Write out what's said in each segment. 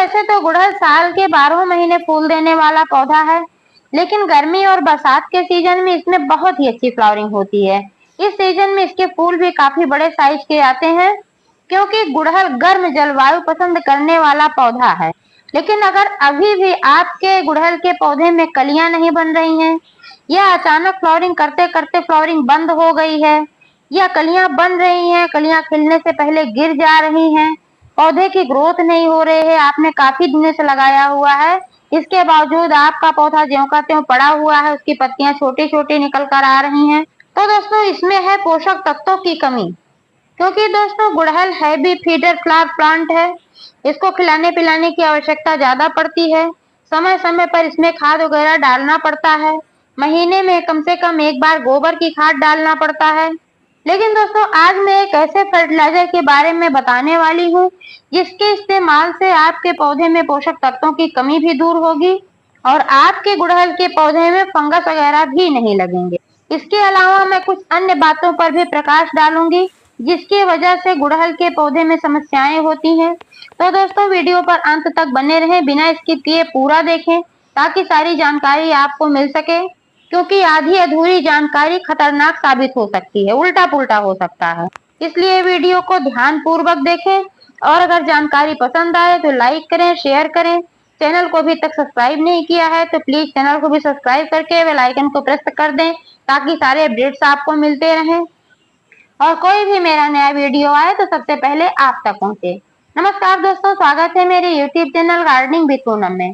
वैसे तो गुड़हल साल के 12 महीने फूल देने वाला पौधा है, लेकिन गर्मी और बरसात के सीजन में इसमें बहुत ही अच्छी फ्लावरिंग होती है। इस सीजन में इसके फूल भी काफी बड़े साइज के आते हैं, क्योंकि गुड़हल गर्म जलवायु पसंद करने वाला पौधा है। लेकिन अगर अभी भी आपके गुड़हल के पौधे में कलियां नहीं बन रही हैं, या अचानक फ्लावरिंग करते करते फ्लावरिंग बंद हो गई है, या कलियां बन रही हैं, कलियां खिलने से पहले गिर जा रही हैं, पौधे की ग्रोथ नहीं हो रही है, आपने काफी दिनों से लगाया हुआ है, इसके बावजूद आपका पौधा ज्यों का त्यों पड़ा हुआ है, उसकी पत्तियां छोटी छोटी निकल कर आ रही हैं, तो दोस्तों इसमें है पोषक तत्वों की कमी। क्योंकि दोस्तों गुड़हल हैवी फीडर फ्लावर प्लांट है, इसको खिलाने पिलाने की आवश्यकता ज्यादा पड़ती है, समय समय पर इसमें खाद वगैरह डालना पड़ता है, महीने में कम से कम एक बार गोबर की खाद डालना पड़ता है। लेकिन दोस्तों आज मैं एक ऐसे फर्टिलाइजर के बारे में बताने वाली हूँ, जिसके इस्तेमाल से आपके पौधे में पोषक तत्वों की कमी भी दूर होगी और आपके गुड़हल के पौधे में फंगस वगैरह भी नहीं लगेंगे। इसके अलावा मैं कुछ अन्य बातों पर भी प्रकाश डालूंगी, जिसकी वजह से गुड़हल के पौधे में समस्याएं होती हैं। तो दोस्तों वीडियो पर अंत तक बने रहें, बिना स्किप किए पूरा देखें, ताकि सारी जानकारी आपको मिल सके, क्योंकि आधी अधूरी जानकारी खतरनाक साबित हो सकती है, उल्टा पुल्टा हो सकता है। इसलिए वीडियो को ध्यान पूर्वक देखें, और अगर जानकारी पसंद आए तो लाइक करें, शेयर करें। चैनल को अभी तक सब्सक्राइब नहीं किया है तो प्लीज चैनल को भी सब्सक्राइब करके बेल आइकन को प्रेस कर दें, ताकि सारे अपडेट्स आपको मिलते रहें और कोई भी मेरा नया वीडियो आए तो सबसे पहले आप तक पहुंचे। नमस्कार दोस्तों, स्वागत है मेरे YouTube channel gardening with Poonam में।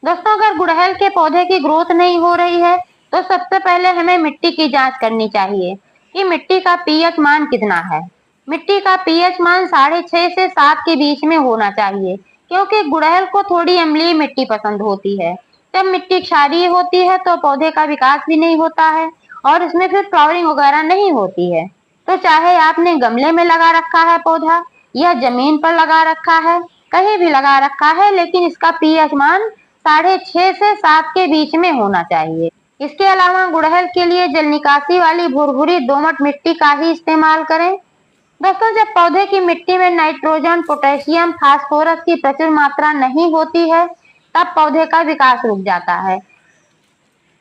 दोस्तों अगर गुड़हल के पौधे की ग्रोथ नहीं हो रही है तो सबसे पहले हमें मिट्टी की जांच करनी चाहिए कि मिट्टी का पीएच मान कितना है। मिट्टी का पीएच मान 6.5 से 7 के बीच में होना चाहिए, क्योंकि गुड़हल को थोड़ी अम्लीय मिट्टी पसंद होती है। जब मिट्टी क्षारीय होती है तो पौधे का विकास भी नहीं होता है और इसमें फिर फ्लावरिंग वगैरह नहीं होती है। तो चाहे आपने गमले में लगा रखा है पौधा या जमीन पर लगा रखा है, कहीं भी लगा रखा है, लेकिन इसका पीएच मान 6.5 से 7 के बीच में होना चाहिए। इसके अलावा गुड़हल के लिए जल निकासी वाली भुरभुरी दोमट मिट्टी का ही इस्तेमाल करें। दोस्तों जब पौधे की मिट्टी में नाइट्रोजन, पोटेशियम, फास्फोरस की प्रचुर मात्रा नहीं होती है, तब पौधे का विकास रुक जाता है।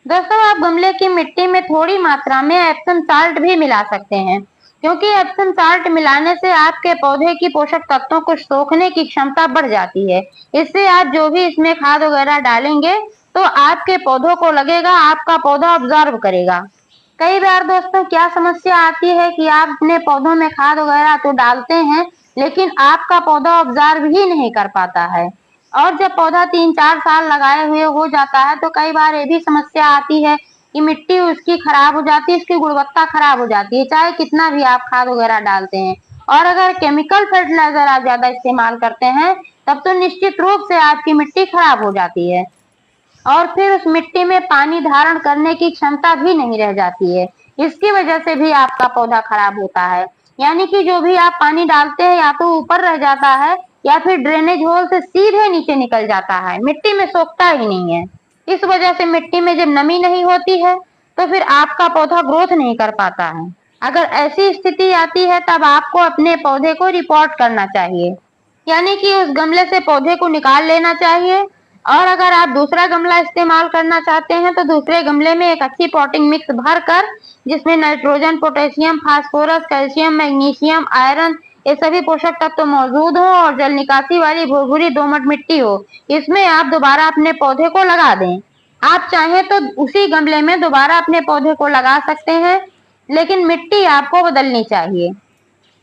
दोस्तों आप गमले की मिट्टी में थोड़ी मात्रा में एप्सम साल्ट भी मिला सकते हैं, क्योंकि एप्सम साल्ट मिलाने से आपके पौधे की पोषक तत्वों को सोखने की क्षमता बढ़ जाती है। इससे आप जो भी इसमें खाद वगैरह डालेंगे तो आपके पौधों को लगेगा, आपका पौधा ऑब्जर्व करेगा। कई बार दोस्तों क्या समस्या आती है कि आप अपने पौधों में खाद वगैरह तो डालते हैं, लेकिन आपका पौधा ऑब्जर्व ही नहीं कर पाता है। और जब पौधा 3-4 साल लगाए हुए हो जाता है तो कई बार ये भी समस्या आती है कि मिट्टी उसकी खराब हो जाती है, उसकी गुणवत्ता खराब हो जाती है, चाहे कितना भी आप खाद वगैरह डालते हैं। और अगर केमिकल फर्टिलाइजर आप ज्यादा इस्तेमाल करते हैं तब तो निश्चित रूप से आपकी मिट्टी खराब हो जाती है और फिर उस मिट्टी में पानी धारण करने की क्षमता भी नहीं रह जाती है। इसकी वजह से भी आपका पौधा खराब होता है। यानी कि जो भी आप पानी डालते हैं या तो ऊपर रह जाता है या फिर ड्रेनेज होल से सीधे नीचे निकल जाता है, मिट्टी में सोखता ही नहीं है। इस वजह से मिट्टी में जब नमी नहीं होती है तो फिर आपका पौधा ग्रोथ नहीं कर पाता है। अगर ऐसी स्थिति आती है तब आपको अपने पौधे को रिपोर्ट करना चाहिए, यानी कि उस गमले से पौधे को निकाल लेना चाहिए। और अगर आप दूसरा गमला इस्तेमाल करना चाहते हैं तो दूसरे गमले में एक अच्छी पॉटिंग मिक्स भरकर, जिसमें nitrogen, potassium, phosphorus, calcium, magnesium, iron ये सभी पोषक तत्व मौजूद हो और जल निकासी वाली भुरभुरी दोमट मिट्टी हो, इसमें आप दोबारा अपने पौधे को लगा दें। आप चाहें तो उसी गमले में दोबारा अपने पौधे को लगा सकते हैं, लेकिन मिट्टी आपको बदलनी चाहिए।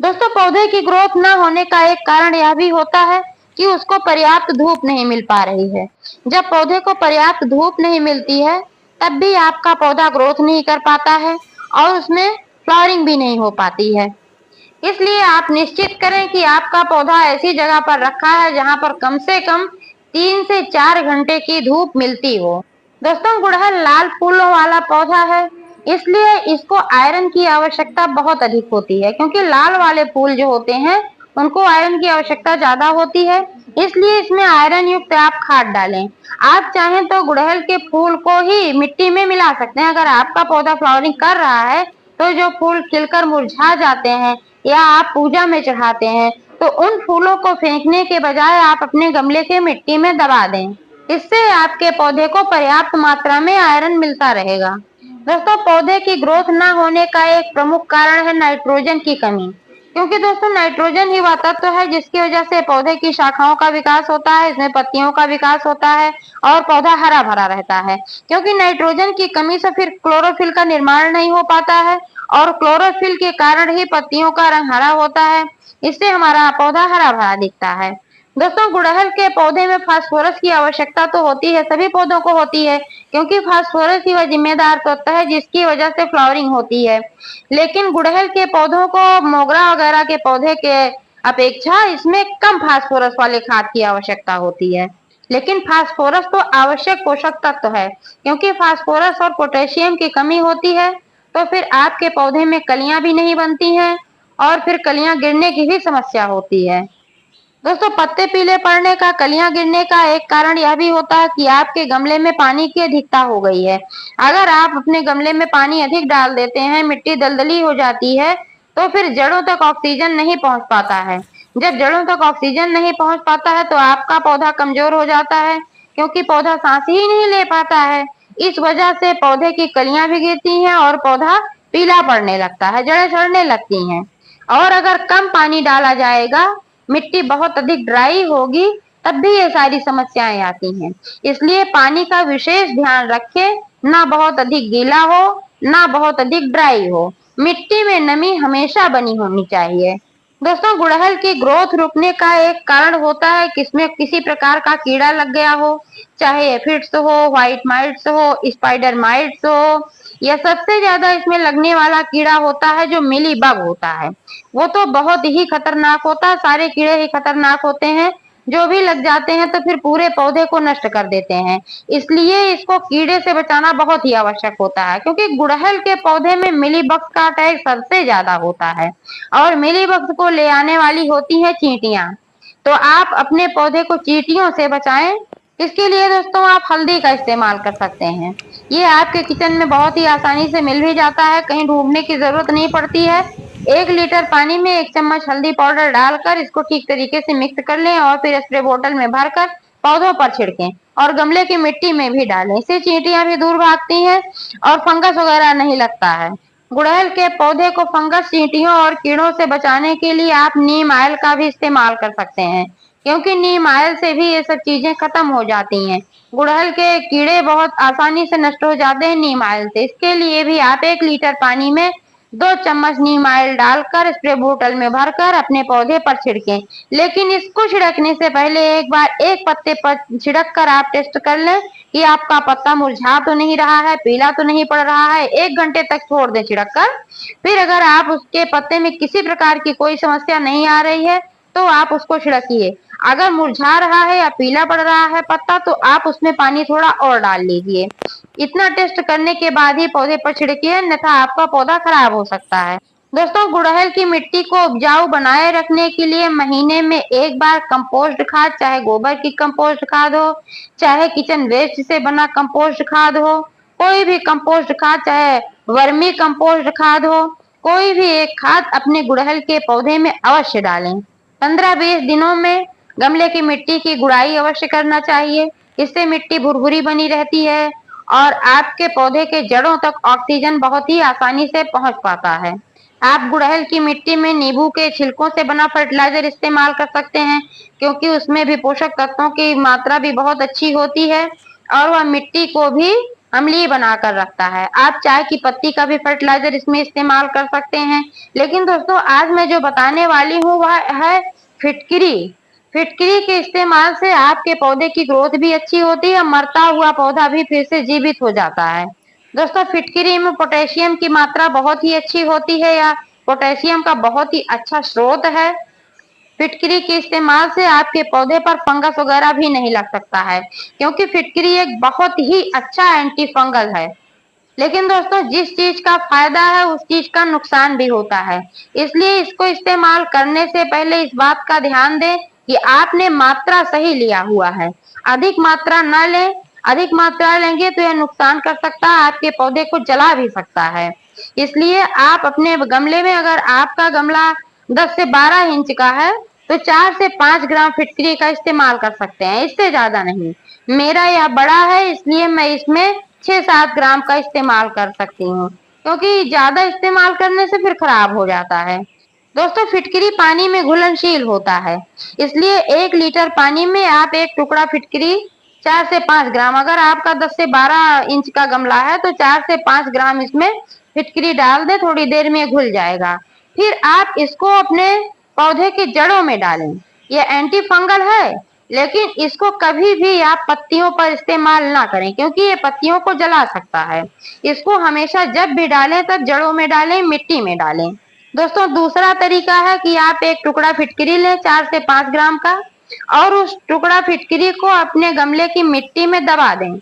दोस्तों पौधे की ग्रोथ न होने का एक कारण यह भी होता है कि उसको पर्याप्त धूप नहीं मिल पा रही है। जब पौधे को पर्याप्त धूप नहीं मिलती है तब भी आपका पौधा ग्रोथ नहीं कर पाता है और उसमें फ्लावरिंग भी नहीं हो पाती है। इसलिए आप निश्चित करें कि आपका पौधा ऐसी जगह पर रखा है जहां पर कम से कम 3 से 4 घंटे की धूप मिलती हो। दोस्तों गुड़हल लाल फूलों वाला पौधा है, इसलिए इसको आयरन की आवश्यकता बहुत अधिक होती है, क्योंकि लाल वाले फूल जो होते हैं उनको आयरन की आवश्यकता ज्यादा होती है। इसलिए इसमें आयरन युक्त आप खाद डालें। आप चाहें तो गुड़हल के फूल को ही मिट्टी में मिला सकते हैं। अगर आपका पौधा फ्लावरिंग कर रहा है तो जो फूल खिलकर मुरझा जाते हैं या आप पूजा में चढ़ाते हैं तो उन फूलों को फेंकने के बजाय आप अपने गमले के मिट्टी में दबा दें। इससे आपके पौधे को पर्याप्त मात्रा में आयरन मिलता रहेगा। दोस्तों, पौधे की ग्रोथ न होने का एक प्रमुख कारण है नाइट्रोजन की कमी, क्योंकि दोस्तों नाइट्रोजन ही वह तत्व है जिसकी वजह से पौधे की शाखाओं का विकास होता है, इसमें पत्तियों का विकास होता है और पौधा हरा भरा रहता है। क्योंकि नाइट्रोजन की कमी से फिर क्लोरोफिल का निर्माण नहीं हो पाता है और क्लोरोफिल के कारण ही पत्तियों का रंग हरा होता है। इससे हमारा पौधा हरा भरा दिखता है। दोस्तों, गुड़हल के पौधे में फास्फोरस की आवश्यकता तो होती है, सभी पौधों को होती है, क्योंकि फास्फोरस ही वह जिम्मेदार तत्व है जिसकी वजह से फ्लावरिंग होती है। लेकिन गुड़हल के पौधों को मोगरा वगैरह के पौधे के अपेक्षा इसमें कम फास्फोरस वाले खाद की आवश्यकता होती है। लेकिन फास्फोरस तो आवश्यक पोषक तत्व है, क्योंकि फास्फोरस और पोटेशियम की कमी होती है तो फिर आपके पौधे में कलियां भी नहीं बनती हैं और फिर कलियां गिरने की भी समस्या होती है। दोस्तों, पत्ते पीले पड़ने का, कलियां गिरने का एक कारण यह भी होता है कि आपके गमले में पानी की अधिकता हो गई है। अगर आप अपने गमले में पानी अधिक डाल देते हैं, मिट्टी दलदली हो जाती है, तो फिर जड़ों तक ऑक्सीजन नहीं पहुंच पाता है। जब जड़ों तक ऑक्सीजन नहीं पहुंच पाता है तो आपका पौधा कमजोर हो जाता है, क्योंकि पौधा सांस ही नहीं ले पाता है। इस वजह से पौधे की कलियां भी गिरती हैं और पौधा पीला पड़ने लगता है, जड़ें सड़ने लगती हैं। और अगर कम पानी डाला जाएगा, मिट्टी बहुत अधिक ड्राई होगी, तब भी ये सारी समस्याएं आती हैं। इसलिए पानी का विशेष ध्यान रखें, ना बहुत अधिक गीला हो, ना बहुत अधिक ड्राई हो। मिट्टी में नमी हमेशा बनी होनी चाहिए। दोस्तों, गुड़हल की ग्रोथ रुकने का एक कारण होता है कि इसमें किसी प्रकार का कीड़ा लग गया हो, चाहे एफिड्स हो, व्हाइट माइट्स हो, स्पाइडर माइट्स हो, या सबसे ज्यादा इसमें लगने वाला कीड़ा होता है जो मिली बग होता है। वो तो बहुत ही खतरनाक होता है, सारे कीड़े ही खतरनाक होते हैं। जो भी लग जाते हैं तो फिर पूरे पौधे को नष्ट कर देते हैं। इसलिए इसको कीड़े से बचाना बहुत ही आवश्यक होता है, क्योंकि गुड़हल के पौधे में मिलीबग्स का अटैक सबसे ज्यादा होता है और मिलीबग्स को ले आने वाली होती है चींटियां। तो आप अपने पौधे को चींटियों से बचाएं। इसके लिए दोस्तों आप हल्दी का इस्तेमाल कर सकते हैं। ये आपके किचन में बहुत ही आसानी से मिल भी जाता है, कहीं ढूंढने की जरूरत नहीं पड़ती है। 1 लीटर पानी में 1 चम्मच हल्दी पाउडर डालकर इसको ठीक तरीके से मिक्स कर लें और फिर स्प्रे बोतल में भरकर पौधों पर छिड़कें और गमले की मिट्टी में भी डालें। इससे चींटियां भी दूर भागती हैं और फंगस वगैरह नहीं लगता है। गुड़हल के पौधे को फंगस, चींटियों और कीड़ों से बचाने के लिए आप नीम ऑयल का भी इस्तेमाल कर सकते हैं, क्योंकि नीम ऑयल से भी ये सब चीजें खत्म हो जाती हैं। गुड़हल के कीड़े बहुत आसानी से नष्ट हो जाते हैं नीम ऑयल से। इसके लिए भी आप 1 लीटर पानी में 2 चम्मच नीम ऑयल डालकर स्प्रे बोतल में भरकर अपने पौधे पर छिड़कें। लेकिन इसको छिड़कने से पहले एक बार एक पत्ते पर छिड़क कर आप टेस्ट कर लें कि आपका पत्ता मुरझा तो नहीं रहा है, पीला तो नहीं पड़ रहा है। 1 घंटे तक छोड़ दें छिड़क कर। फिर अगर आप उसके पत्ते में किसी प्रकार की कोई समस्या नहीं आ रही है तो आप उसको छिड़किए। अगर मुरझा रहा है या पीला पड़ रहा है पत्ता तो आप उसमें पानी थोड़ा और डाल लीजिए। इतना टेस्ट करने के बाद ही पौधे पर छिड़किए, अन्यथा आपका पौधा खराब हो सकता है। दोस्तों, गुड़हल की मिट्टी को उपजाऊ बनाए रखने के लिए महीने में 1 बार कंपोस्ट खाद, चाहे गोबर की कंपोस्ट खाद हो, चाहे किचन वेस्ट से बना कंपोस्ट खाद हो, कोई भी कंपोस्ट खाद, चाहे वर्मी कंपोस्ट खाद हो, कोई भी एक खाद अपने गुड़हल के पौधे में अवश्य डालें। 15-20 दिनों में गमले की मिट्टी की गुड़ाई अवश्य करना चाहिए। इससे मिट्टी भुरभुरी बनी रहती है और आपके पौधे के जड़ों तक ऑक्सीजन बहुत ही आसानी से पहुंच पाता है। आप गुड़हल की मिट्टी में नींबू के छिलकों से बना फर्टिलाइजर इस्तेमाल कर सकते हैं, क्योंकि उसमें भी पोषक तत्वों की मात्रा भी बहुत अच्छी होती है और वह मिट्टी को भी अम्लीय बनाकर रखता है। आप चाय की पत्ती का भी फर्टिलाइजर इसमें इस्तेमाल कर सकते हैं। लेकिन दोस्तों, आज मैं जो बताने वाली हूँ वह है फिटकिरी। फिटकिरी के इस्तेमाल से आपके पौधे की ग्रोथ भी अच्छी होती है, मरता हुआ पौधा भी फिर से जीवित हो जाता है। दोस्तों, फिटकिरी में पोटेशियम की मात्रा बहुत ही अच्छी होती है, या पोटेशियम का बहुत ही अच्छा स्रोत है। फिटकिरी के इस्तेमाल से आपके पौधे पर फंगस वगैरह भी नहीं लग सकता है, क्योंकि फिटकिरी एक बहुत ही अच्छा एंटी फंगल है। लेकिन दोस्तों, जिस चीज का फायदा है उस चीज का नुकसान भी होता है। इसलिए इसको इस्तेमाल करने से पहले इस बात का ध्यान दें कि आपने मात्रा सही लिया हुआ है। अधिक मात्रा न लें, अधिक मात्रा लेंगे तो यह नुकसान कर सकता है, आपके पौधे को जला भी सकता है। इसलिए आप अपने गमले में, अगर आपका गमला 10 से 12 इंच का है तो 4 से 5 ग्राम फिटकरी का इस्तेमाल कर सकते हैं, इससे ज्यादा नहीं। मेरा यह बड़ा है इसलिए मैं इसमें 6-7 ग्राम का इस्तेमाल कर सकती हूँ, क्योंकि ज्यादा इस्तेमाल करने से फिर खराब हो जाता है। दोस्तों, फिटकरी पानी में घुलनशील होता है, इसलिए 1 लीटर पानी में आप एक टुकड़ा फिटकरी 4 से 5 ग्राम, अगर आपका 10 से 12 इंच का गमला है तो 4 से 5 ग्राम इसमें फिटकरी डाल दे, थोड़ी देर में घुल जाएगा। फिर आप इसको अपने पौधे की जड़ों में डालें। यह एंटी फंगल है, लेकिन इसको कभी भी आप पत्तियों पर इस्तेमाल ना करें, क्योंकि ये पत्तियों को जला सकता है। इसको हमेशा जब भी डालें तब जड़ों में डालें, मिट्टी में डालें। दोस्तों, दूसरा तरीका है कि आप एक टुकड़ा फिटकरी लें 4 से 5 ग्राम का, और उस टुकड़ा फिटकरी को अपने गमले की मिट्टी में दबा दें।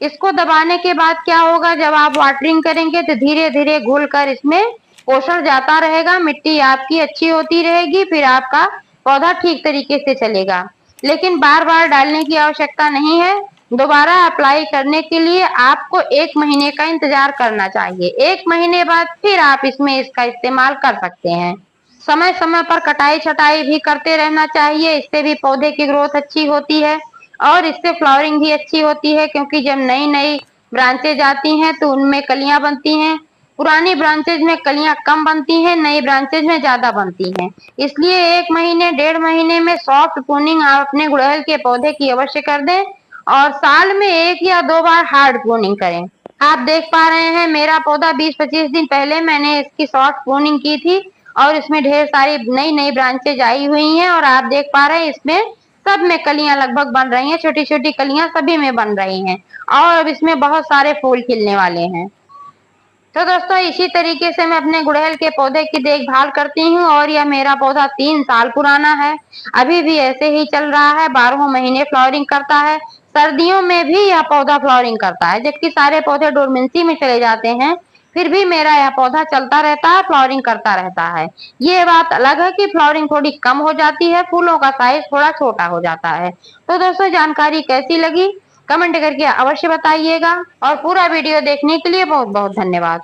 इसको दबाने के बाद क्या होगा, जब आप वाटरिंग करेंगे तो धीरे धीरे घुल कर इसमें पोषण जाता रहेगा, मिट्टी आपकी अच्छी होती रहेगी, फिर आपका पौधा ठीक तरीके से चलेगा। लेकिन बार बार डालने की आवश्यकता नहीं है। दोबारा अप्लाई करने के लिए आपको 1 महीने का इंतजार करना चाहिए। 1 महीने बाद फिर आप इसमें इसका इस्तेमाल कर सकते हैं। समय समय पर कटाई छटाई भी करते रहना चाहिए, इससे भी पौधे की ग्रोथ अच्छी होती है और इससे फ्लावरिंग भी अच्छी होती है, क्योंकि जब नई नई ब्रांचेज आती हैं तो उनमें कलियां बनती हैं। पुरानी ब्रांचेज में कलियां कम बनती हैं, नई ब्रांचेज में ज्यादा बनती हैं। इसलिए 1 महीने 1.5 महीने में सॉफ्ट प्रूनिंग आप अपने गुड़हल के पौधे की अवश्य कर दें, और साल में 1 या 2 बार हार्ड प्रूनिंग करें। आप देख पा रहे हैं मेरा पौधा 20-25 दिन पहले मैंने इसकी सॉफ्ट प्रूनिंग की थी, और इसमें ढेर सारी नई नई ब्रांचेज आई हुई हैं, और आप देख पा रहे हैं इसमें सब में कलियां लगभग बन रही हैं, छोटी छोटी कलियां सभी में बन रही हैं, और अब इसमें बहुत सारे फूल खिलने वाले हैं। तो दोस्तों, इसी तरीके से मैं अपने गुड़हल के पौधे की देखभाल करती हूँ, और यह मेरा पौधा 3 साल पुराना है, अभी भी ऐसे ही चल रहा है, 12 महीने फ्लावरिंग करता है। सर्दियों में भी यह पौधा फ्लावरिंग करता है, जबकि सारे पौधे डोरमेंसी में चले जाते हैं, फिर भी मेरा यह पौधा चलता रहता है, फ्लावरिंग करता रहता है। ये बात अलग है कि फ्लावरिंग थोड़ी कम हो जाती है, फूलों का साइज थोड़ा छोटा हो जाता है। तो दोस्तों, जानकारी कैसी लगी कमेंट करके अवश्य बताइएगा, और पूरा वीडियो देखने के लिए बहुत बहुत धन्यवाद।